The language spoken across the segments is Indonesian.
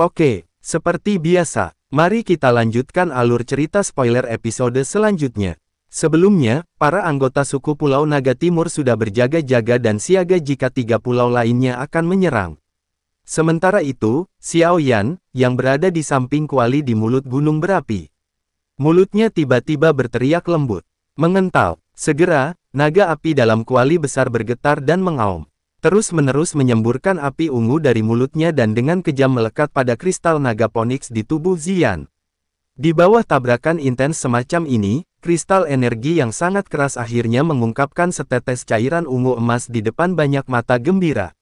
Oke, seperti biasa, mari kita lanjutkan alur cerita spoiler episode selanjutnya. Sebelumnya, para anggota suku Pulau Naga Timur sudah berjaga-jaga dan siaga jika 3 pulau lainnya akan menyerang. Sementara itu, Xiao Yan, yang berada di samping kuali di mulut gunung berapi. Mulutnya tiba-tiba berteriak lembut. Mengental. Segera, naga api dalam kuali besar bergetar dan mengaum. Terus-menerus menyemburkan api ungu dari mulutnya dan dengan kejam melekat pada kristal naga Phoenix di tubuh Ziyan. Di bawah tabrakan intens semacam ini, kristal energi yang sangat keras akhirnya mengungkapkan setetes cairan ungu emas di depan banyak mata gembira.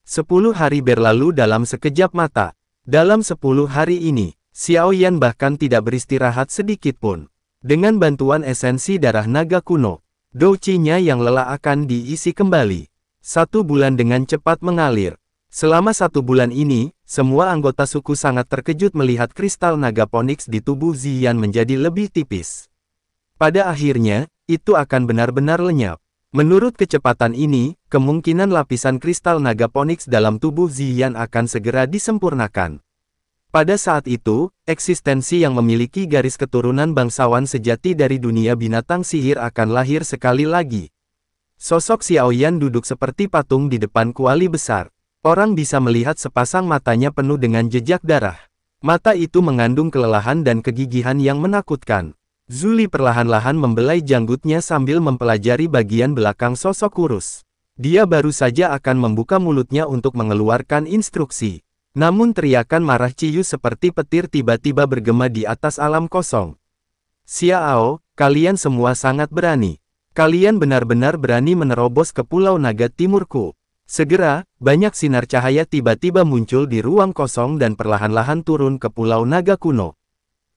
10 hari berlalu dalam sekejap mata. Dalam 10 hari ini, Xiao Yan bahkan tidak beristirahat sedikit pun. Dengan bantuan esensi darah naga kuno, douqi-nya yang lelah akan diisi kembali. 1 bulan dengan cepat mengalir. Selama 1 bulan ini, semua anggota suku sangat terkejut melihat kristal naga Phoenix di tubuh Ziyan menjadi lebih tipis. Pada akhirnya, itu akan benar-benar lenyap. Menurut kecepatan ini, kemungkinan lapisan kristal naga Phoenix dalam tubuh Ziyan akan segera disempurnakan. Pada saat itu, eksistensi yang memiliki garis keturunan bangsawan sejati dari dunia binatang sihir akan lahir sekali lagi. Sosok Xiao Yan duduk seperti patung di depan kuali besar. Orang bisa melihat sepasang matanya penuh dengan jejak darah. Mata itu mengandung kelelahan dan kegigihan yang menakutkan. Zuli perlahan-lahan membelai janggutnya sambil mempelajari bagian belakang sosok kurus. Dia baru saja akan membuka mulutnya untuk mengeluarkan instruksi. Namun teriakan marah Ciyu seperti petir tiba-tiba bergema di atas alam kosong. Xiao, kalian semua sangat berani. Kalian benar-benar berani menerobos ke Pulau Naga Timurku. Segera, banyak sinar cahaya tiba-tiba muncul di ruang kosong dan perlahan-lahan turun ke Pulau Naga kuno.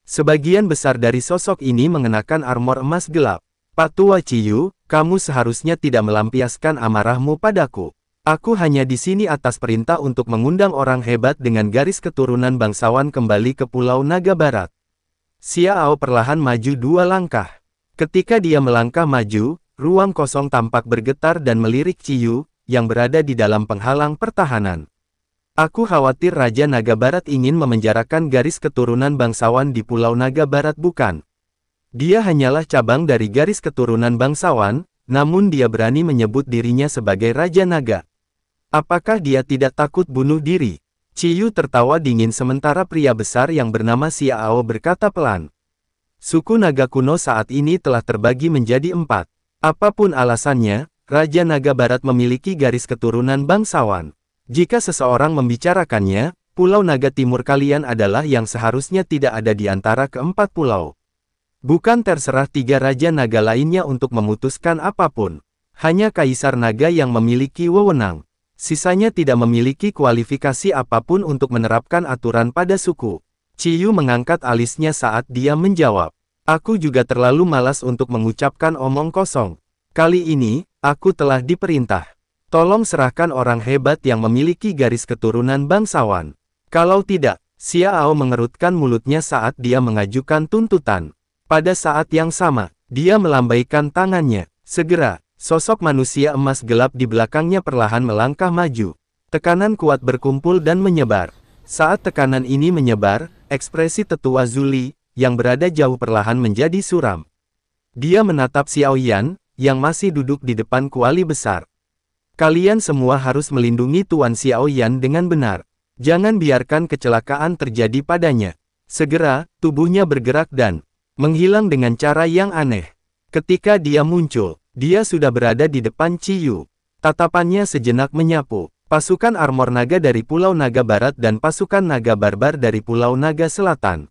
Sebagian besar dari sosok ini mengenakan armor emas gelap. Pak Tua Ciyu, kamu seharusnya tidak melampiaskan amarahmu padaku. Aku hanya di sini atas perintah untuk mengundang orang hebat dengan garis keturunan bangsawan kembali ke Pulau Naga Barat. Xiao perlahan maju 2 langkah. Ketika dia melangkah maju, ruang kosong tampak bergetar dan melirik Ciyu, yang berada di dalam penghalang pertahanan. Aku khawatir Raja Naga Barat ingin memenjarakan garis keturunan bangsawan di Pulau Naga Barat bukan? Dia hanyalah cabang dari garis keturunan bangsawan, namun dia berani menyebut dirinya sebagai Raja Naga. Apakah dia tidak takut bunuh diri? Ciyu tertawa dingin sementara pria besar yang bernama Xiao berkata pelan. Suku naga kuno saat ini telah terbagi menjadi 4. Apapun alasannya, Raja Naga Barat memiliki garis keturunan bangsawan. Jika seseorang membicarakannya, Pulau Naga Timur kalian adalah yang seharusnya tidak ada di antara ke-4 pulau. Bukan terserah 3 Raja Naga lainnya untuk memutuskan apapun. Hanya Kaisar Naga yang memiliki wewenang. Sisanya tidak memiliki kualifikasi apapun untuk menerapkan aturan pada suku. Ciyu mengangkat alisnya saat dia menjawab. Aku juga terlalu malas untuk mengucapkan omong kosong. Kali ini, aku telah diperintah. Tolong serahkan orang hebat yang memiliki garis keturunan bangsawan. Kalau tidak, Xiao mengerutkan mulutnya saat dia mengajukan tuntutan. Pada saat yang sama, dia melambaikan tangannya. Segera, sosok manusia emas gelap di belakangnya perlahan melangkah maju. Tekanan kuat berkumpul dan menyebar. Saat tekanan ini menyebar, ekspresi tetua Zuli, yang berada jauh perlahan menjadi suram. Dia menatap Xiao Yan, yang masih duduk di depan kuali besar. Kalian semua harus melindungi Tuan Xiao Yan dengan benar. Jangan biarkan kecelakaan terjadi padanya. Segera, tubuhnya bergerak dan menghilang dengan cara yang aneh. Ketika dia muncul, dia sudah berada di depan Ciyu. Tatapannya sejenak menyapu. Pasukan armor naga dari Pulau Naga Barat dan pasukan naga barbar dari Pulau Naga Selatan.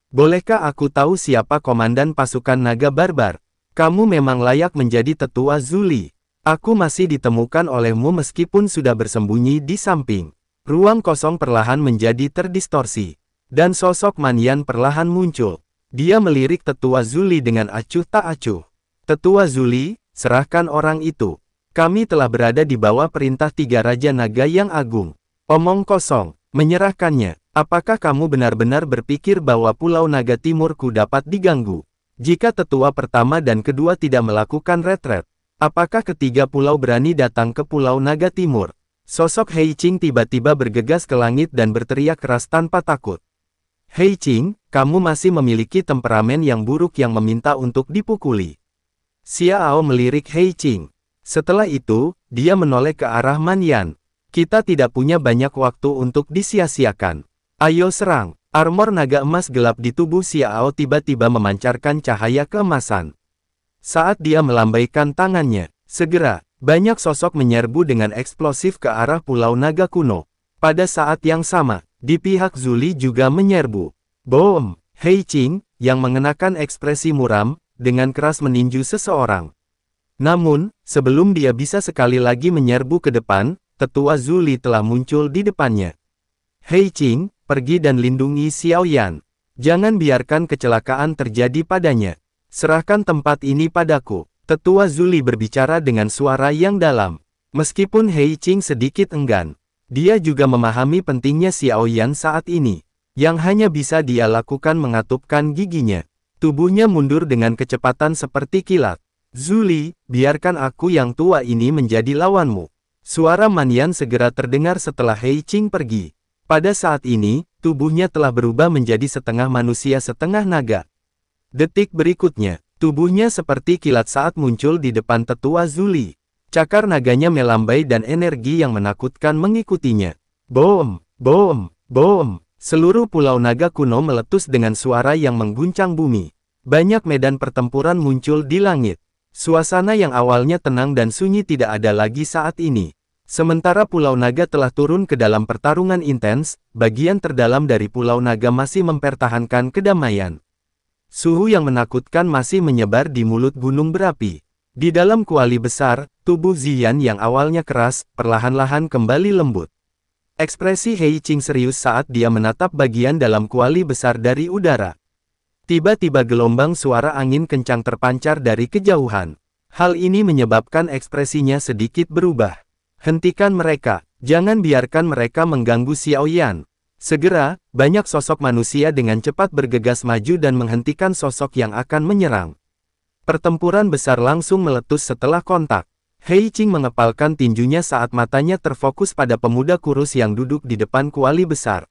Bolehkah aku tahu siapa komandan pasukan naga barbar? Kamu memang layak menjadi tetua Zuli. Aku masih ditemukan olehmu meskipun sudah bersembunyi di samping. Ruang kosong perlahan menjadi terdistorsi. Dan sosok Manyan perlahan muncul. Dia melirik tetua Zuli dengan acuh tak acuh. Tetua Zuli, serahkan orang itu. Kami telah berada di bawah perintah 3 Raja Naga yang agung. Omong kosong, menyerahkannya. Apakah kamu benar-benar berpikir bahwa Pulau Naga Timurku dapat diganggu? Jika tetua pertama dan kedua tidak melakukan retret, apakah ketiga pulau berani datang ke Pulau Naga Timur? Sosok Hei Qing tiba-tiba bergegas ke langit dan berteriak keras tanpa takut. Hei Qing, kamu masih memiliki temperamen yang buruk yang meminta untuk dipukuli. Xiao melirik Hei Qing. Setelah itu, dia menoleh ke arah Man Yan. Kita tidak punya banyak waktu untuk disia-siakan. Ayo serang. Armor naga emas gelap di tubuh Xiao tiba-tiba memancarkan cahaya keemasan. Saat dia melambaikan tangannya, segera, banyak sosok menyerbu dengan eksplosif ke arah Pulau Naga Kuno. Pada saat yang sama, di pihak Zuli juga menyerbu. Boom! Hei Qing, yang mengenakan ekspresi muram, dengan keras meninju seseorang. Namun, sebelum dia bisa sekali lagi menyerbu ke depan, tetua Zuli telah muncul di depannya. Hei Qing, pergi dan lindungi Xiao Yan. Jangan biarkan kecelakaan terjadi padanya. Serahkan tempat ini padaku. Tetua Zuli berbicara dengan suara yang dalam. Meskipun Hei Qing sedikit enggan, dia juga memahami pentingnya Xiao Yan saat ini. Yang hanya bisa dia lakukan mengatupkan giginya. Tubuhnya mundur dengan kecepatan seperti kilat. Zuli, biarkan aku yang tua ini menjadi lawanmu. Suara Man Yan segera terdengar setelah Hei Qing pergi. Pada saat ini, tubuhnya telah berubah menjadi setengah manusia setengah naga. Detik berikutnya, tubuhnya seperti kilat saat muncul di depan tetua Zuli. Cakar naganya melambai dan energi yang menakutkan mengikutinya. Boom! Boom! Boom! Seluruh Pulau Naga Kuno meletus dengan suara yang mengguncang bumi. Banyak medan pertempuran muncul di langit. Suasana yang awalnya tenang dan sunyi tidak ada lagi saat ini. Sementara Pulau Naga telah turun ke dalam pertarungan intens, bagian terdalam dari Pulau Naga masih mempertahankan kedamaian. Suhu yang menakutkan masih menyebar di mulut gunung berapi. Di dalam kuali besar, tubuh Ziyan yang awalnya keras, perlahan-lahan kembali lembut. Ekspresi Hei Qing serius saat dia menatap bagian dalam kuali besar dari udara. Tiba-tiba gelombang suara angin kencang terpancar dari kejauhan. Hal ini menyebabkan ekspresinya sedikit berubah. Hentikan mereka, jangan biarkan mereka mengganggu Xiao Yan. Segera, banyak sosok manusia dengan cepat bergegas maju dan menghentikan sosok yang akan menyerang. Pertempuran besar langsung meletus setelah kontak. Hei Qing mengepalkan tinjunya saat matanya terfokus pada pemuda kurus yang duduk di depan kuali besar.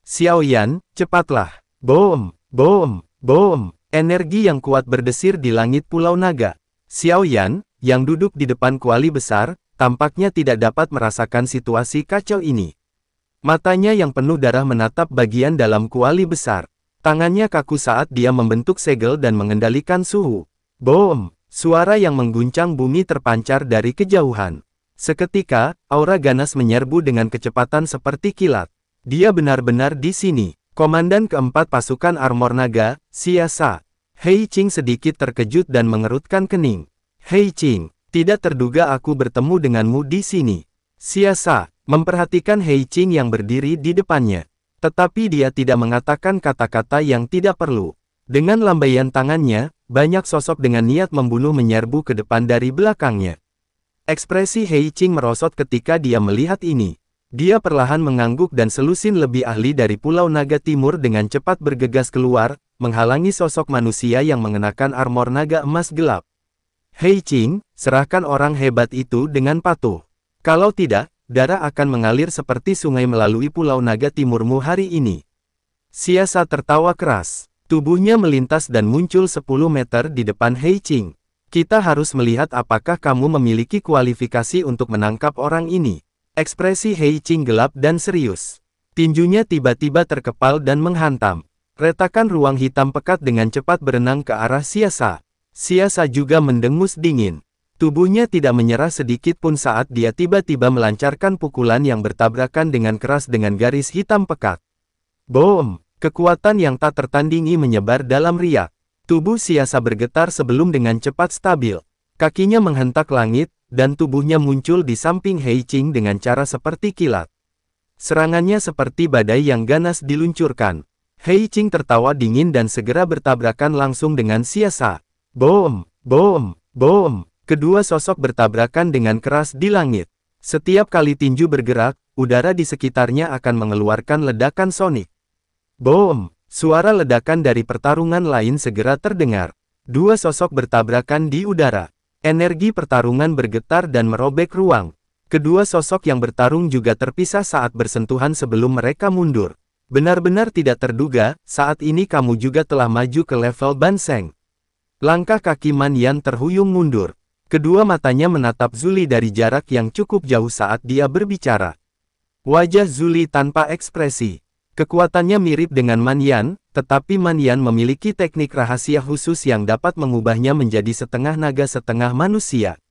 Xiao Yan, cepatlah. Boom! Boom! Boom! Energi yang kuat berdesir di langit Pulau Naga. Xiao Yan, yang duduk di depan kuali besar, tampaknya tidak dapat merasakan situasi kacau ini. Matanya yang penuh darah menatap bagian dalam kuali besar. Tangannya kaku saat dia membentuk segel dan mengendalikan suhu. Boom! Suara yang mengguncang bumi terpancar dari kejauhan. Seketika, aura ganas menyerbu dengan kecepatan seperti kilat. Dia benar-benar di sini. Komandan keempat pasukan armor naga, Xiasa. Hei Qing sedikit terkejut dan mengerutkan kening. Hei Qing, tidak terduga aku bertemu denganmu di sini. Xiasa memperhatikan Hei Qing yang berdiri di depannya. Tetapi dia tidak mengatakan kata-kata yang tidak perlu. Dengan lambaian tangannya, banyak sosok dengan niat membunuh menyerbu ke depan dari belakangnya. Ekspresi Hei Qing merosot ketika dia melihat ini. Dia perlahan mengangguk dan selusin lebih ahli dari Pulau Naga Timur dengan cepat bergegas keluar, menghalangi sosok manusia yang mengenakan armor naga emas gelap. Hei Qing, serahkan orang hebat itu dengan patuh. Kalau tidak, darah akan mengalir seperti sungai melalui Pulau Naga Timurmu hari ini. Xiasa tertawa keras. Tubuhnya melintas dan muncul 10 meter di depan Hei Qing. Kita harus melihat apakah kamu memiliki kualifikasi untuk menangkap orang ini. Ekspresi Hei Qing gelap dan serius. Tinjunya tiba-tiba terkepal dan menghantam. Retakan ruang hitam pekat dengan cepat berenang ke arah Xiasa. Xiasa juga mendengus dingin. Tubuhnya tidak menyerah sedikit pun saat dia tiba-tiba melancarkan pukulan yang bertabrakan dengan keras dengan garis hitam pekat. Boom! Kekuatan yang tak tertandingi menyebar dalam riak. Tubuh Xiasa bergetar sebelum dengan cepat stabil. Kakinya menghentak langit, dan tubuhnya muncul di samping Hei Qing dengan cara seperti kilat. Serangannya seperti badai yang ganas diluncurkan. Hei Qing tertawa dingin dan segera bertabrakan langsung dengan Xiasa. Boom! Boom! Boom! Kedua sosok bertabrakan dengan keras di langit. Setiap kali tinju bergerak, udara di sekitarnya akan mengeluarkan ledakan sonik. Boom! Suara ledakan dari pertarungan lain segera terdengar. Dua sosok bertabrakan di udara. Energi pertarungan bergetar dan merobek ruang. Kedua sosok yang bertarung juga terpisah saat bersentuhan sebelum mereka mundur. Benar-benar tidak terduga, saat ini kamu juga telah maju ke level Banseng. Langkah kaki Man Yan terhuyung mundur. Kedua matanya menatap Zuli dari jarak yang cukup jauh saat dia berbicara. Wajah Zuli tanpa ekspresi. Kekuatannya mirip dengan Man Yan, tetapi Man Yan memiliki teknik rahasia khusus yang dapat mengubahnya menjadi setengah naga setengah manusia.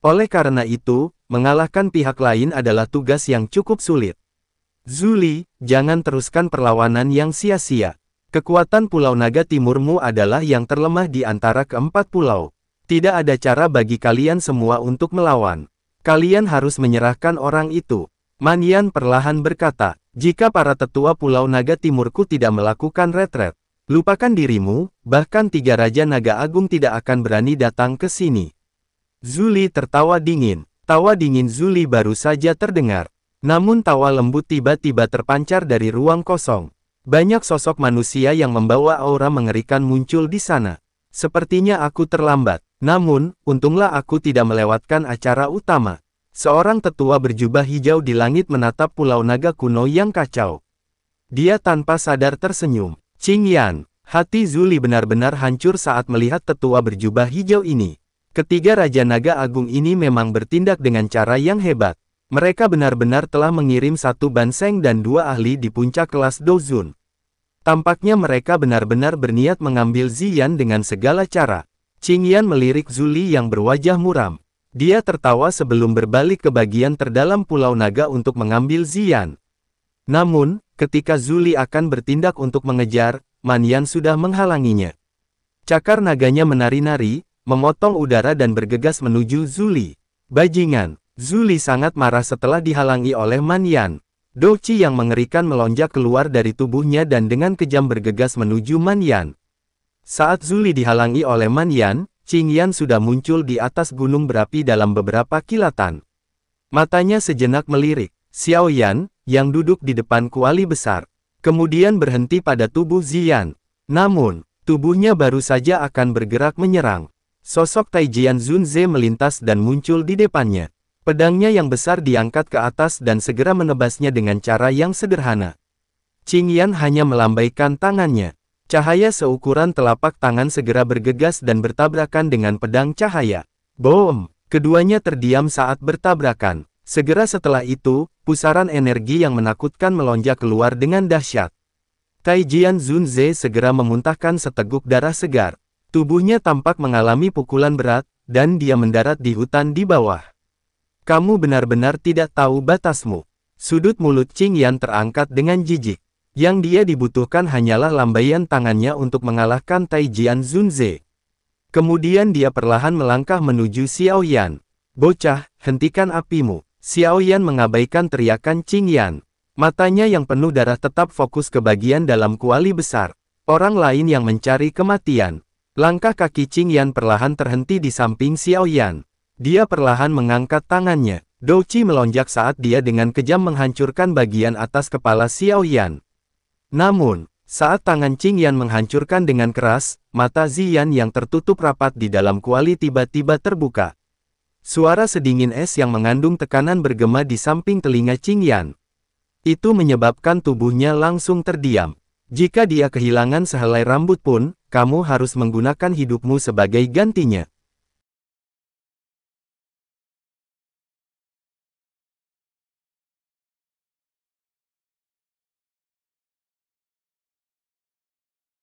Oleh karena itu, mengalahkan pihak lain adalah tugas yang cukup sulit. Zuli, jangan teruskan perlawanan yang sia-sia. Kekuatan Pulau Naga Timurmu adalah yang terlemah di antara keempat pulau. Tidak ada cara bagi kalian semua untuk melawan. Kalian harus menyerahkan orang itu. Man Yan perlahan berkata, jika para tetua Pulau Naga Timurku tidak melakukan retret, lupakan dirimu, bahkan 3 Raja Naga Agung tidak akan berani datang ke sini. Zuli tertawa dingin. Tawa dingin Zuli baru saja terdengar. Namun tawa lembut tiba-tiba terpancar dari ruang kosong. Banyak sosok manusia yang membawa aura mengerikan muncul di sana. Sepertinya aku terlambat. Namun, untunglah aku tidak melewatkan acara utama. Seorang tetua berjubah hijau di langit menatap Pulau Naga kuno yang kacau. Dia tanpa sadar tersenyum. Qingyan, hati Zuli benar-benar hancur saat melihat tetua berjubah hijau ini. Ketiga Raja Naga Agung ini memang bertindak dengan cara yang hebat. Mereka benar-benar telah mengirim 1 Banseng dan 2 ahli di puncak kelas Dozun. Tampaknya mereka benar-benar berniat mengambil Ziyan dengan segala cara. Qingyan melirik Zuli yang berwajah muram. Dia tertawa sebelum berbalik ke bagian terdalam Pulau Naga untuk mengambil Ziyan. Namun, ketika Zuli akan bertindak untuk mengejar, Man Yan sudah menghalanginya. Cakar naganya menari-nari, memotong udara dan bergegas menuju Zuli. Bajingan, Zuli sangat marah setelah dihalangi oleh Man Yan. Douqi yang mengerikan melonjak keluar dari tubuhnya dan dengan kejam bergegas menuju Man Yan. Saat Zuli dihalangi oleh Man Yan, Qingyan sudah muncul di atas gunung berapi dalam beberapa kilatan. Matanya sejenak melirik Xiao Yan, yang duduk di depan kuali besar. Kemudian berhenti pada tubuh Ziyan. Namun, tubuhnya baru saja akan bergerak menyerang. Sosok Taijian Zunze melintas dan muncul di depannya. Pedangnya yang besar diangkat ke atas dan segera menebasnya dengan cara yang sederhana. Qingyan hanya melambaikan tangannya. Cahaya seukuran telapak tangan segera bergegas dan bertabrakan dengan pedang cahaya. Boom! Keduanya terdiam saat bertabrakan. Segera setelah itu, pusaran energi yang menakutkan melonjak keluar dengan dahsyat. Taijian Zunze segera memuntahkan seteguk darah segar. Tubuhnya tampak mengalami pukulan berat, dan dia mendarat di hutan di bawah. Kamu benar-benar tidak tahu batasmu. Sudut mulut Qingyan terangkat dengan jijik. Yang dia dibutuhkan hanyalah lambaian tangannya untuk mengalahkan Taijian Zunze. Kemudian dia perlahan melangkah menuju Xiao Yan. Bocah, hentikan apimu. Xiao Yan mengabaikan teriakan Qingyan. Matanya yang penuh darah tetap fokus ke bagian dalam kuali besar. Orang lain yang mencari kematian. Langkah kaki Qingyan perlahan terhenti di samping Xiao Yan. Dia perlahan mengangkat tangannya. Douqi melonjak saat dia dengan kejam menghancurkan bagian atas kepala Xiao Yan. Namun, saat tangan Qingyan menghancurkan dengan keras, mata Ziyan yang tertutup rapat di dalam kuali tiba-tiba terbuka. Suara sedingin es yang mengandung tekanan bergema di samping telinga Qingyan. Itu menyebabkan tubuhnya langsung terdiam. Jika dia kehilangan sehelai rambut pun, kamu harus menggunakan hidupmu sebagai gantinya.